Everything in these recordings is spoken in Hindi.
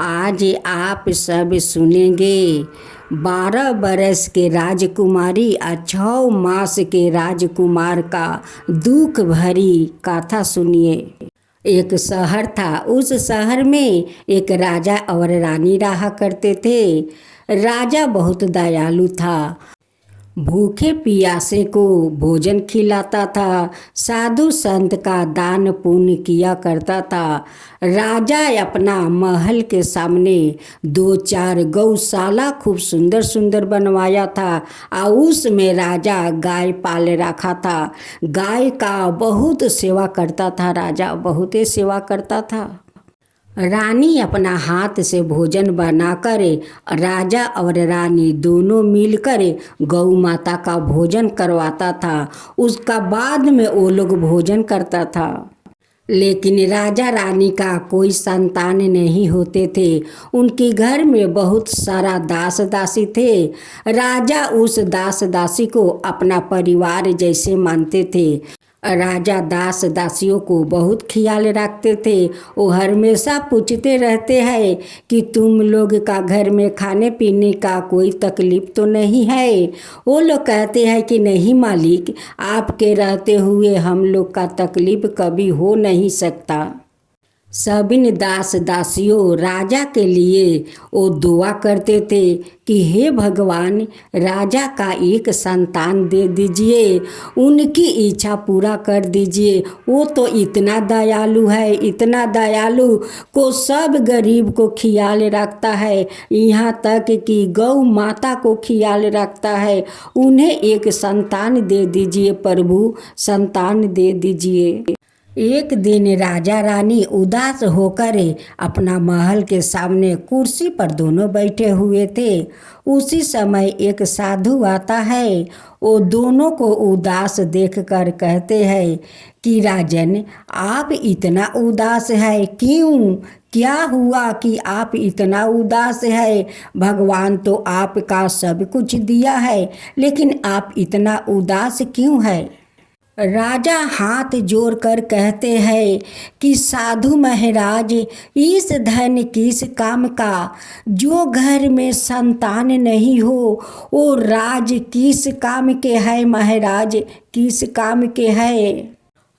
आज आप सब सुनेंगे 12 बरस के राजकुमारी और 6 मास के राजकुमार का दुख भरी गाथा सुनिए। एक शहर था, उस शहर में एक राजा और रानी रहा करते थे। राजा बहुत दयालु था, भूखे प्यासे को भोजन खिलाता था, साधु संत का दान पुण्य किया करता था। राजा अपना महल के सामने 2-4 गौशाला खूब सुंदर सुंदर बनवाया था और उसमें राजा गाय पाल रखा था। गाय का बहुत सेवा करता था, राजा बहुत ही सेवा करता था। रानी अपना हाथ से भोजन बनाकर राजा और रानी दोनों मिलकर गौ माता का भोजन करवाता था। उसका बाद में वो लोग भोजन करता था। लेकिन राजा रानी का कोई संतान नहीं होते थे। उनके घर में बहुत सारा दास दासी थे। राजा उस दास दासी को अपना परिवार जैसे मानते थे। राजा दास दासियों को बहुत ख्याल रखते थे। वो हमेशा पूछते रहते हैं कि तुम लोग का घर में खाने पीने का कोई तकलीफ तो नहीं है। वो लोग कहते हैं कि नहीं मालिक, आपके रहते हुए हम लोग का तकलीफ कभी हो नहीं सकता। सभी दास दासियों राजा के लिए वो दुआ करते थे कि हे भगवान, राजा का एक संतान दे दीजिए, उनकी इच्छा पूरा कर दीजिए। वो तो इतना दयालु है, इतना दयालु को सब गरीब को ख्याल रखता है, यहाँ तक कि गौ माता को ख्याल रखता है। उन्हें एक संतान दे दीजिए प्रभु, संतान दे दीजिए। एक दिन राजा रानी उदास होकर अपना महल के सामने कुर्सी पर दोनों बैठे हुए थे। उसी समय एक साधु आता है। वो दोनों को उदास देखकर कहते हैं कि राजन, आप इतना उदास है क्यों? क्या हुआ कि आप इतना उदास है? भगवान तो आपका सब कुछ दिया है, लेकिन आप इतना उदास क्यों है? राजा हाथ जोड़कर कहते हैं कि साधु महाराज, इस धन किस काम का? जो घर में संतान नहीं हो वो राज किस काम के है महाराज, किस काम के है?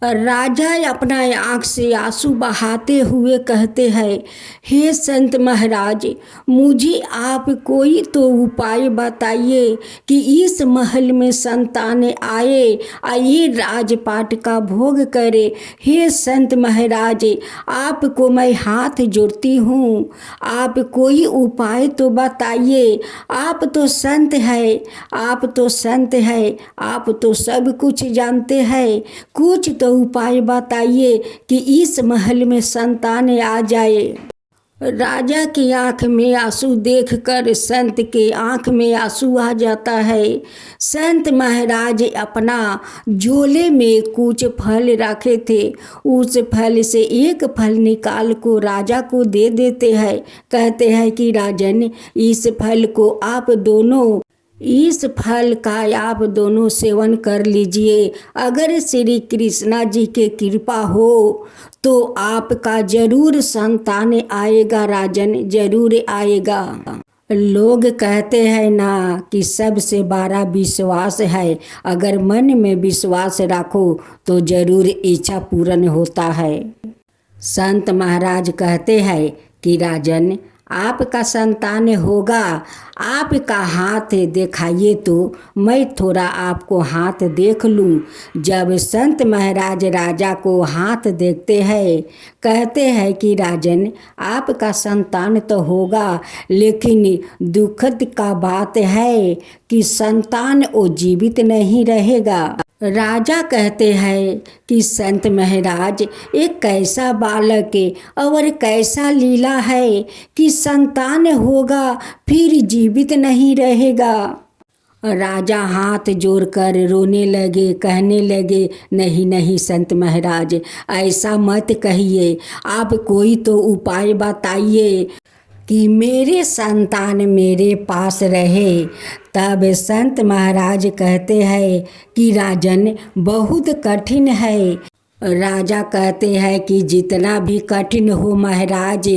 राजा अपना आँख से आंसू बहाते हुए कहते हैं, हे संत महाराज, मुझे आप कोई तो उपाय बताइए कि इस महल में संतान आए, ये राजपाट का भोग करे। हे संत महाराज, आपको मैं हाथ जोड़ती हूँ, आप कोई उपाय तो बताइए। आप तो संत है, आप तो संत है, आप तो सब कुछ जानते हैं, कुछ तो उपाय बताइए कि इस महल में संतान आ जाए। राजा की आंख में आंसू देखकर संत के आंख में आंसू आ जाता है। संत महाराज अपना झोले में कुछ फल रखे थे, उस फल से एक फल निकाल को राजा को दे देते हैं। कहते हैं कि राजन, इस फल को आप दोनों, इस फल का आप दोनों सेवन कर लीजिए। अगर श्री कृष्णा जी के कृपा हो तो आपका जरूर संतान आएगा राजन, जरूर आएगा। लोग कहते हैं ना कि सबसे बड़ा विश्वास है, अगर मन में विश्वास रखो तो जरूर इच्छा पूर्ण होता है। संत महाराज कहते हैं कि राजन, आपका संतान होगा, आपका हाथ दिखाइए तो मैं थोड़ा आपको हाथ देख लूं। जब संत महाराज राजा को हाथ देखते हैं, कहते हैं कि राजन, आपका संतान तो होगा, लेकिन दुखद का बात है कि संतान वो जीवित नहीं रहेगा। राजा कहते हैं कि संत महाराज, एक कैसा बालक और कैसा लीला है कि संतान होगा फिर जीवित नहीं रहेगा। राजा हाथ जोड़कर रोने लगे, कहने लगे, नहीं नहीं संत महाराज, ऐसा मत कहिए, आप कोई तो उपाय बताइए कि मेरे संतान मेरे पास रहे। तब संत महाराज कहते हैं कि राजन, बहुत कठिन है, राजा कहते हैं कि जितना भी कठिन हो महाराज,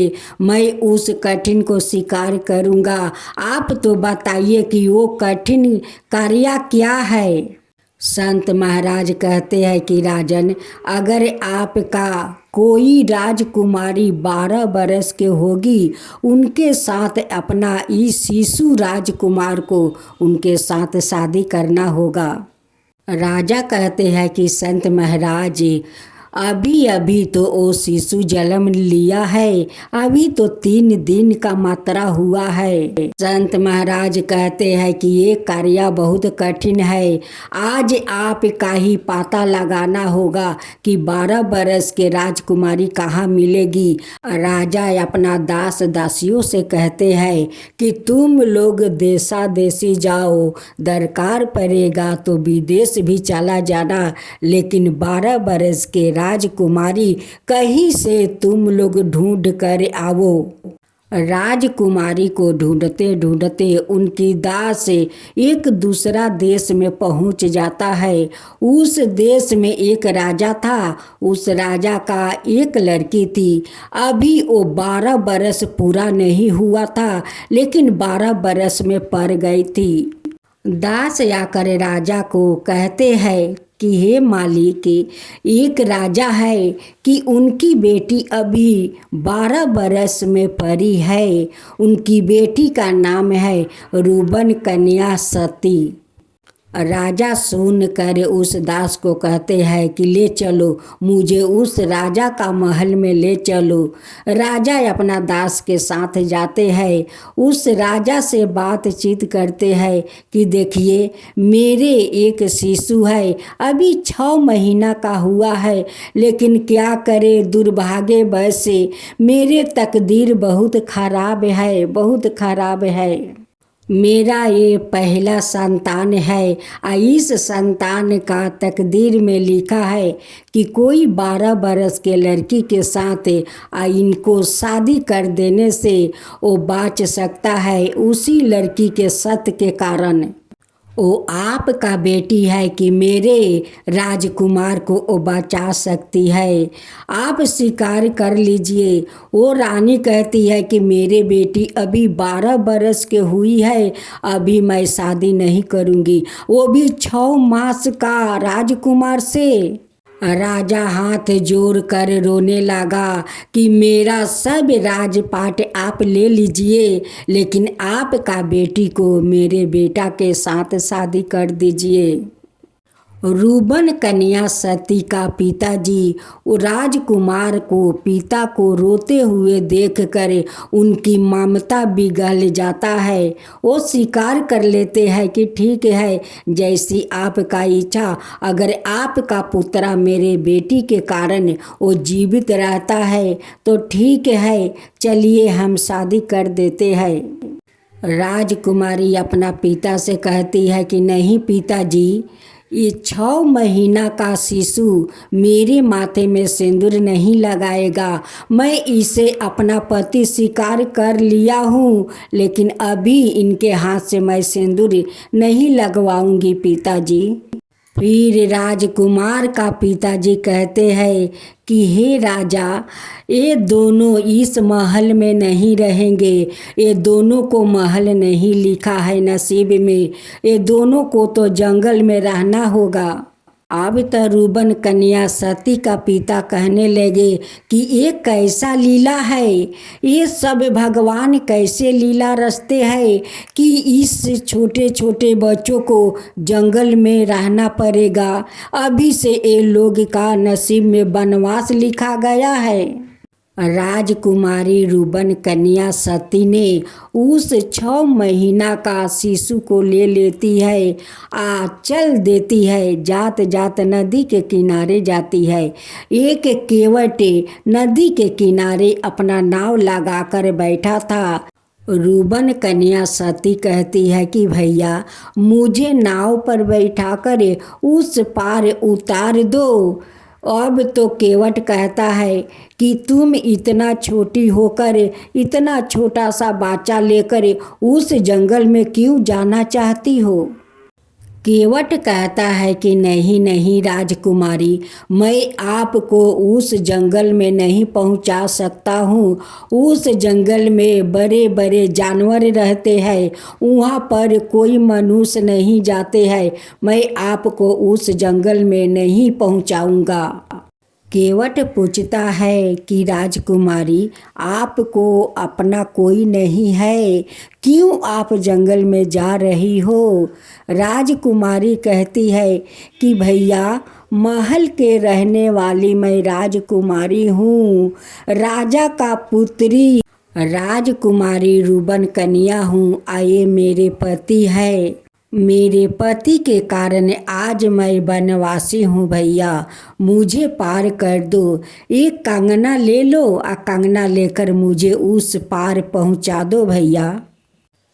मैं उस कठिन को स्वीकार करूँगा। आप तो बताइए कि वो कठिन कार्य क्या है। संत महाराज कहते हैं कि राजन, अगर आपका कोई राजकुमारी 12 बरस के होगी, उनके साथ अपना इस शिशु राजकुमार को उनके साथ शादी करना होगा। राजा कहते हैं कि संत महाराज, अभी अभी तो वो शिशु जन्म लिया है, अभी तो 3 दिन का मात्रा हुआ है। संत महाराज कहते हैं कि ये कार्य बहुत कठिन है। आज आपका ही पता लगाना होगा कि 12 बरस के राजकुमारी कहाँ मिलेगी। राजा अपना दास दासियों से कहते हैं कि तुम लोग देशा देशी जाओ, दरकार पड़ेगा तो विदेश भी चला जाना, लेकिन 12 बरस के राजकुमारी कहीं से तुम लोग ढूंढ कर आओ। राजकुमारी को ढूंढते ढूंढते उनकी दास एक दूसरा देश में पहुंच जाता है। उस देश में एक राजा था। उस राजा का एक लड़की थी। अभी वो 12 बरस पूरा नहीं हुआ था, लेकिन 12 बरस में पड़ गई थी। दास आकर राजा को कहते हैं कि हे मालिक, एक राजा है कि उनकी बेटी अभी 12 बरस में पड़ी है। उनकी बेटी का नाम है रूबन कन्या सती। राजा सुनकर उस दास को कहते हैं कि ले चलो, मुझे उस राजा का महल में ले चलो। राजा अपना दास के साथ जाते हैं। उस राजा से बातचीत करते हैं कि देखिए, मेरे एक शिशु है, अभी 6 महीना का हुआ है, लेकिन क्या करे, दुर्भाग्यवश मेरे तकदीर बहुत खराब है, बहुत खराब है। मेरा ये पहला संतान है। इस संतान का तकदीर में लिखा है कि कोई 12 बरस के लड़की के साथ इनको शादी कर देने से वो बच सकता है, उसी लड़की के सत्य के कारण। वो आपका बेटी है कि मेरे राजकुमार को वो बचा सकती है, आप स्वीकार कर लीजिए। वो रानी कहती है कि मेरे बेटी अभी 12 बरस के हुई है, अभी मैं शादी नहीं करूँगी, वो भी 6 मास का राजकुमार से। राजा हाथ जोड़ कर रोने लगा कि मेरा सब राजपाट आप ले लीजिए, लेकिन आपका बेटी को मेरे बेटा के साथ शादी कर दीजिए। रूबन कन्या सती का पिताजी राजकुमार को पिता को रोते हुए देखकर उनकी ममता बिगड़ जाता है। वो स्वीकार कर लेते हैं कि ठीक है, जैसी आपका इच्छा, अगर आपका पुत्र मेरे बेटी के कारण वो जीवित रहता है तो ठीक है, चलिए हम शादी कर देते हैं। राजकुमारी अपना पिता से कहती है कि नहीं पिताजी, ये 6 महीना का शिशु मेरे माथे में सिंदूर नहीं लगाएगा। मैं इसे अपना पति स्वीकार कर लिया हूँ, लेकिन अभी इनके हाथ से मैं सिंदूर नहीं लगवाऊंगी पिताजी। फिर राजकुमार का पिताजी कहते हैं कि हे राजा, ये दोनों इस महल में नहीं रहेंगे, ये दोनों को महल नहीं लिखा है नसीब में, ये दोनों को तो जंगल में रहना होगा। अब तो रूबन कन्या सती का पिता कहने लगे कि ये कैसा लीला है, ये सब भगवान कैसे लीला रचते हैं कि इस छोटे छोटे बच्चों को जंगल में रहना पड़ेगा। अभी से ये लोग का नसीब में वनवास लिखा गया है। राजकुमारी रूबन कन्या सती ने उस 6 महीना का शिशु को ले लेती है, चल देती है। जात जात नदी के किनारे जाती है। एक केवट नदी के किनारे अपना नाव लगाकर बैठा था। रूबन कन्या सती कहती है कि भैया, मुझे नाव पर बैठाकर उस पार उतार दो। अब तो केवट कहता है कि तुम इतना छोटी होकर इतना छोटा सा बच्चा लेकर उस जंगल में क्यों जाना चाहती हो। केवट कहता है कि नहीं नहीं राजकुमारी, मैं आपको उस जंगल में नहीं पहुंचा सकता हूँ। उस जंगल में बड़े बड़े जानवर रहते हैं, वहाँ पर कोई मनुष्य नहीं जाते हैं। मैं आपको उस जंगल में नहीं पहुंचाऊंगा। केवट पूछता है कि राजकुमारी, आपको अपना कोई नहीं है, क्यों आप जंगल में जा रही हो? राजकुमारी कहती है कि भैया, महल के रहने वाली मैं राजकुमारी हूँ, राजा का पुत्री राजकुमारी रूबन कन्या हूँ। आए मेरे पति है, मेरे पति के कारण आज मैं वनवासी हूँ। भैया, मुझे पार कर दो। एक कंगना ले लो और कंगना लेकर मुझे उस पार पहुँचा दो भैया।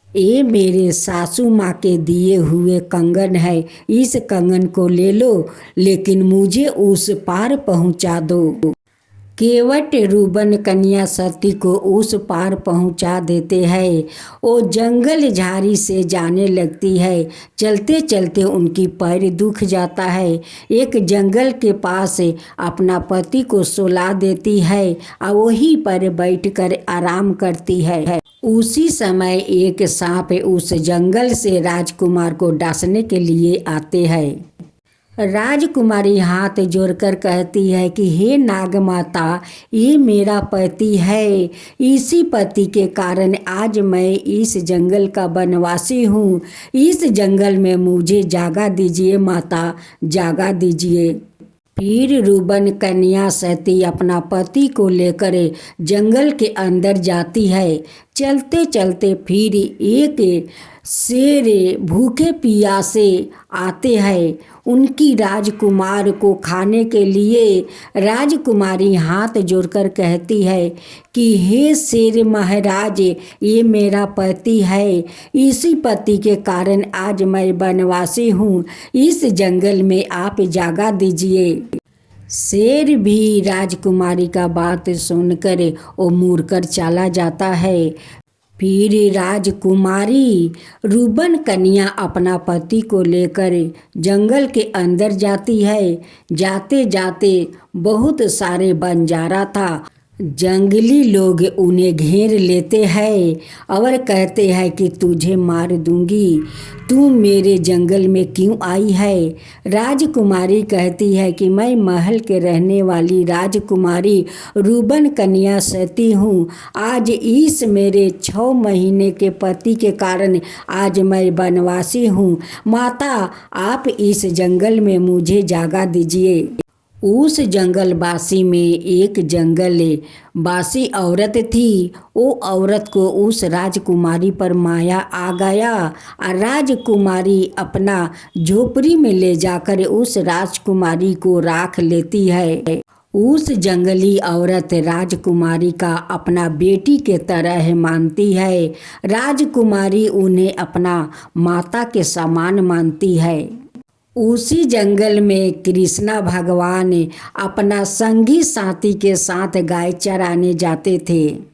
ये मेरे सासू माँ के दिए हुए कंगन है, इस कंगन को ले लो, लेकिन मुझे उस पार पहुँचा दो। केवट रूबन कन्या सती को उस पार पहुंचा देते हैं। वो जंगल झाड़ी से जाने लगती है। चलते चलते उनकी पैर दुख जाता है। एक जंगल के पास अपना पति को सुला देती है और वहीं पर बैठकर आराम करती है। उसी समय एक सांप उस जंगल से राजकुमार को डांसने के लिए आते हैं। राजकुमारी हाथ जोड़कर कहती है कि हे नाग माता, ये मेरा पति है, इसी पति के कारण आज मैं इस जंगल का वनवासी हूँ। इस जंगल में मुझे जागा दीजिए माता, जागा दीजिए। फिर रूबन कन्या सती अपना पति को लेकर जंगल के अंदर जाती है। चलते चलते फिर एक शेर भूखे प्यासे आते हैं उनकी राजकुमार को खाने के लिए। राजकुमारी हाथ जोड़कर कहती है कि हे शेर महाराज, ये मेरा पति है, इसी पति के कारण आज मैं वनवासी हूँ, इस जंगल में आप जागा दीजिए। शेर भी राजकुमारी का बात सुनकर वो मुड़कर चला जाता है। फिर राजकुमारी रूबन कन्या अपना पति को लेकर जंगल के अंदर जाती है। जाते जाते बहुत सारे बंजारा था। जंगली लोग उन्हें घेर लेते हैं और कहते हैं कि तुझे मार दूंगी, तू मेरे जंगल में क्यों आई है? राजकुमारी कहती है कि मैं महल के रहने वाली राजकुमारी रूबन कन्या सती हूँ। आज इस मेरे 6 महीने के पति के कारण आज मैं वनवासी हूँ। माता, आप इस जंगल में मुझे जागा दीजिए। उस जंगलवासी में एक जंगलवासी औरत थी। वो औरत को उस राजकुमारी पर माया आ गया और राजकुमारी अपना झोपड़ी में ले जाकर उस राजकुमारी को राख लेती है। उस जंगली औरत राजकुमारी का अपना बेटी के तरह मानती है। राजकुमारी उन्हें अपना माता के समान मानती है। उसी जंगल में कृष्णा भगवान अपना संगी साथी के साथ गाय चराने जाते थे।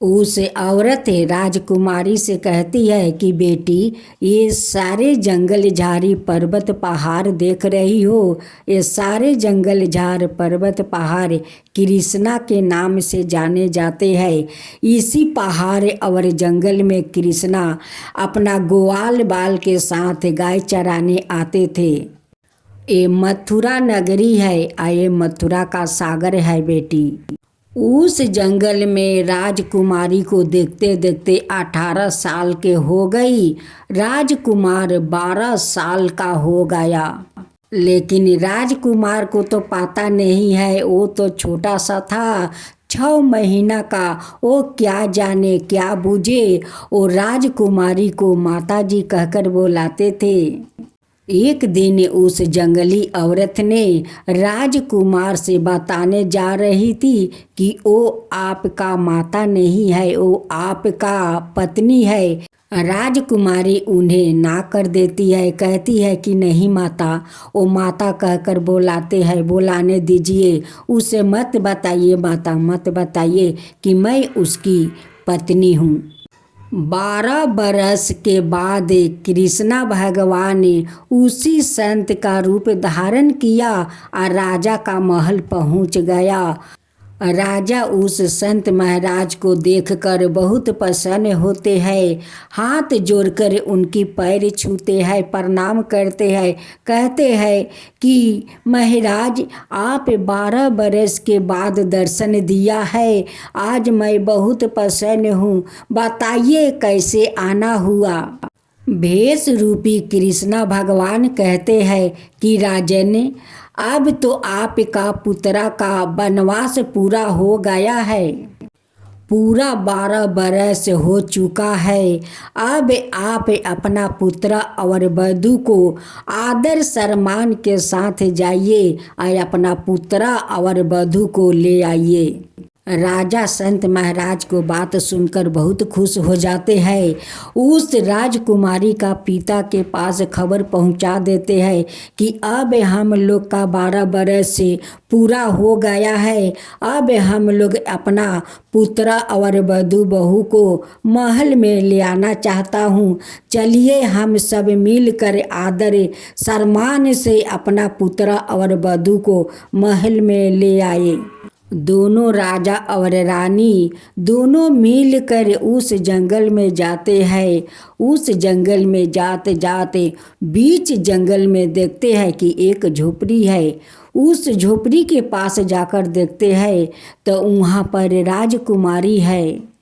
उस औरत राजकुमारी से कहती है कि बेटी, ये सारे जंगल झाड़ी पर्वत पहाड़ देख रही हो, ये सारे जंगल झाड़ पर्वत पहाड़ कृष्णा के नाम से जाने जाते हैं। इसी पहाड़ और जंगल में कृष्णा अपना ग्वाल बाल के साथ गाय चराने आते थे। ये मथुरा नगरी है, ये मथुरा का सागर है बेटी। उस जंगल में राजकुमारी को देखते देखते 18 साल के हो गई। राजकुमार 12 साल का हो गया, लेकिन राजकुमार को तो पता नहीं है, वो तो छोटा सा था, 6 महीना का। वो क्या जाने क्या बूझे, वो राजकुमारी को माताजी कहकर बुलाते थे। एक दिन उस जंगली औरत ने राजकुमार से बताने जा रही थी कि वो आपका माता नहीं है, वो आपका पत्नी है। राजकुमारी उन्हें ना कर देती है, कहती है कि नहीं माता, वो माता कहकर बुलाते हैं, बुलाने दीजिए, उसे मत बताइए माता, मत बताइए कि मैं उसकी पत्नी हूँ। 12 बरस के बाद कृष्णा भगवान ने उसी संत का रूप धारण किया और राजा का महल पहुंच गया। राजा उस संत महाराज को देखकर बहुत प्रसन्न होते हैं, हाथ जोड़कर उनकी पैर छूते हैं, प्रणाम करते हैं, कहते हैं कि महाराज आप 12 बरस के बाद दर्शन दिया है, आज मैं बहुत प्रसन्न हूँ, बताइए कैसे आना हुआ। भेष रूपी कृष्णा भगवान कहते हैं कि राजन, अब तो आपका पुत्रा का वनवास पूरा हो गया है, पूरा 12 बरस हो चुका है। अब आप अपना पुत्र और वधू को आदर सम्मान के साथ जाइए और अपना पुत्र और वधू को ले आइए। राजा संत महाराज को बात सुनकर बहुत खुश हो जाते हैं। उस राजकुमारी का पिता के पास खबर पहुंचा देते हैं कि अब हम लोग का 12 बरस से पूरा हो गया है, अब हम लोग अपना पुत्र और वधू बहू को महल में ले आना चाहता हूँ, चलिए हम सब मिलकर आदर सम्मान से अपना पुत्र और वधू को महल में ले आए। दोनों राजा और रानी दोनों मिलकर उस जंगल में जाते हैं। उस जंगल में जाते जाते बीच जंगल में देखते हैं कि एक झोपड़ी है। उस झोपड़ी के पास जाकर देखते हैं तो वहाँ पर राजकुमारी है।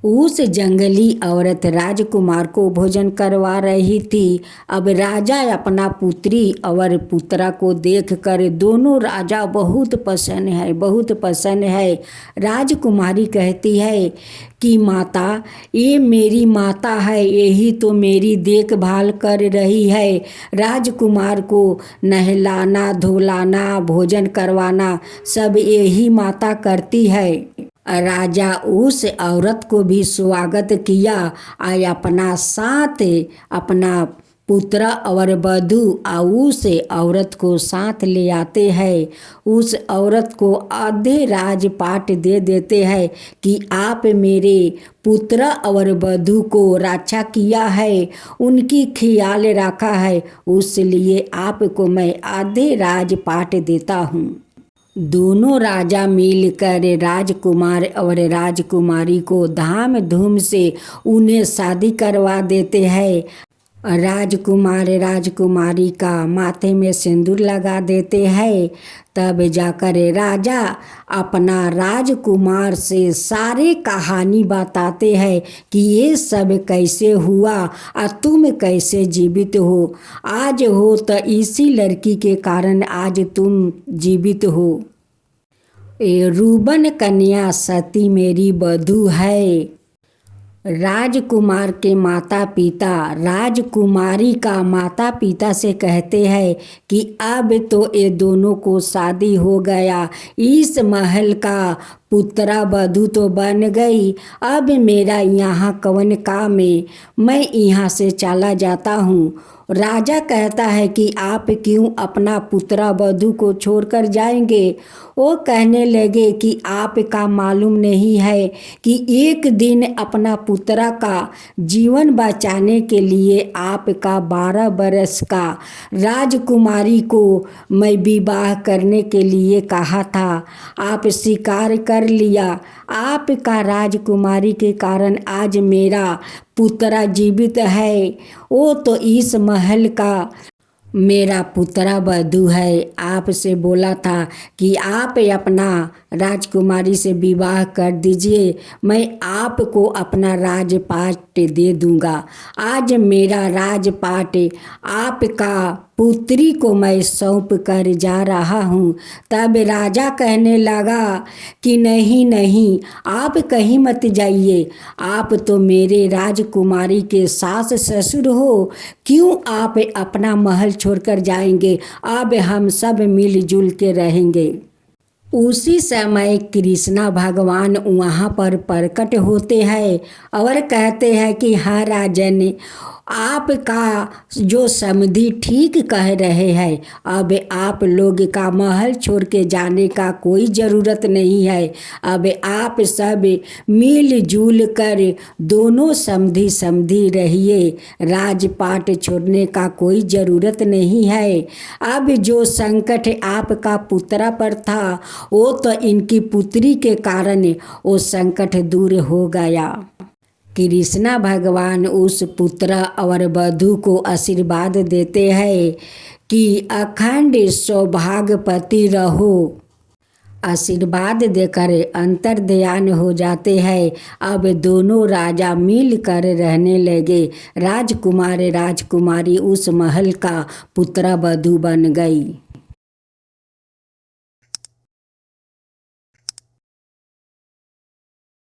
उस जंगली औरत राजकुमार को भोजन करवा रही थी। अब राजा अपना पुत्री और पुत्रा को देखकर दोनों राजा बहुत प्रसन्न है, बहुत प्रसन्न है। राजकुमारी कहती है कि माता, ये मेरी माता है, यही तो मेरी देखभाल कर रही है। राजकुमार को नहलाना धुलाना भोजन करवाना सब यही माता करती है। राजा उस औरत को भी स्वागत किया और अपना साथ अपना पुत्र और वधू और उस औरत को साथ ले आते हैं। उस औरत को आधे राजपाट दे देते हैं कि आप मेरे पुत्र और वधू को रक्षा किया है, उनकी ख्याल रखा है, उसलिए आपको मैं आधे राजपाट देता हूँ। दोनों राजा मिलकर राजकुमार और राजकुमारी को धाम धूम से उन्हें शादी करवा देते हैं। राजकुमार राजकुमारी का माथे में सिंदूर लगा देते हैं। तब जाकर राजा अपना राजकुमार से सारे कहानी बताते हैं कि ये सब कैसे हुआ और तुम कैसे जीवित हो। आज हो तो इसी लड़की के कारण आज तुम जीवित हो। ये रूबन कन्या सती मेरी वधू है। राजकुमार के माता पिता राजकुमारी का माता पिता से कहते हैं कि अब तो ये दोनों को शादी हो गया, इस महल का पुत्रा वधू तो बन गई, अब मेरा यहाँ कौन काम है, मैं यहाँ से चला जाता हूँ। राजा कहता है कि आप क्यों अपना पुत्रा वधू को छोड़कर जाएंगे। वो कहने लगे कि आपका मालूम नहीं है कि एक दिन अपना पुत्रा का जीवन बचाने के लिए आपका 12 बरस का राजकुमारी को मैं विवाह करने के लिए कहा था, आप स्वीकार कर लिया। आपका राजकुमारी के कारण आज मेरा पुत्रा जीवित है, वो तो इस महल का मेरा पुत्रा वधू है। आपसे बोला था कि आप अपना राजकुमारी से विवाह कर दीजिए, मैं आपको अपना राजपाट दे दूंगा। आज मेरा राजपाट आपका पुत्री को मैं सौंप कर जा रहा हूँ। तब राजा कहने लगा कि नहीं नहीं, आप कहीं मत जाइए, आप तो मेरे राजकुमारी के सास ससुर हो, क्यों आप अपना महल छोड़कर जाएंगे, अब हम सब मिलजुल के रहेंगे। उसी समय कृष्णा भगवान वहाँ पर प्रकट होते हैं और कहते हैं कि हाँ राजन, आपका जो समधी ठीक कह रहे हैं। अब आप लोग का महल छोड़ के जाने का कोई ज़रूरत नहीं है। अब आप सब मिलजुल कर दोनों समधी समधी रहिए। राजपाट छोड़ने का कोई ज़रूरत नहीं है। अब जो संकट आपका पुत्रा पर था वो तो इनकी पुत्री के कारण वो संकट दूर हो गया। कृष्णा भगवान उस पुत्र और वधू को आशीर्वाद देते हैं कि अखंड सौभाग्यवती रहो। आशीर्वाद देकर अंतर्ध्यान हो जाते हैं। अब दोनों राजा मिलकर रहने लगे। राजकुमार राजकुमारी उस महल का पुत्र वधू बन गई।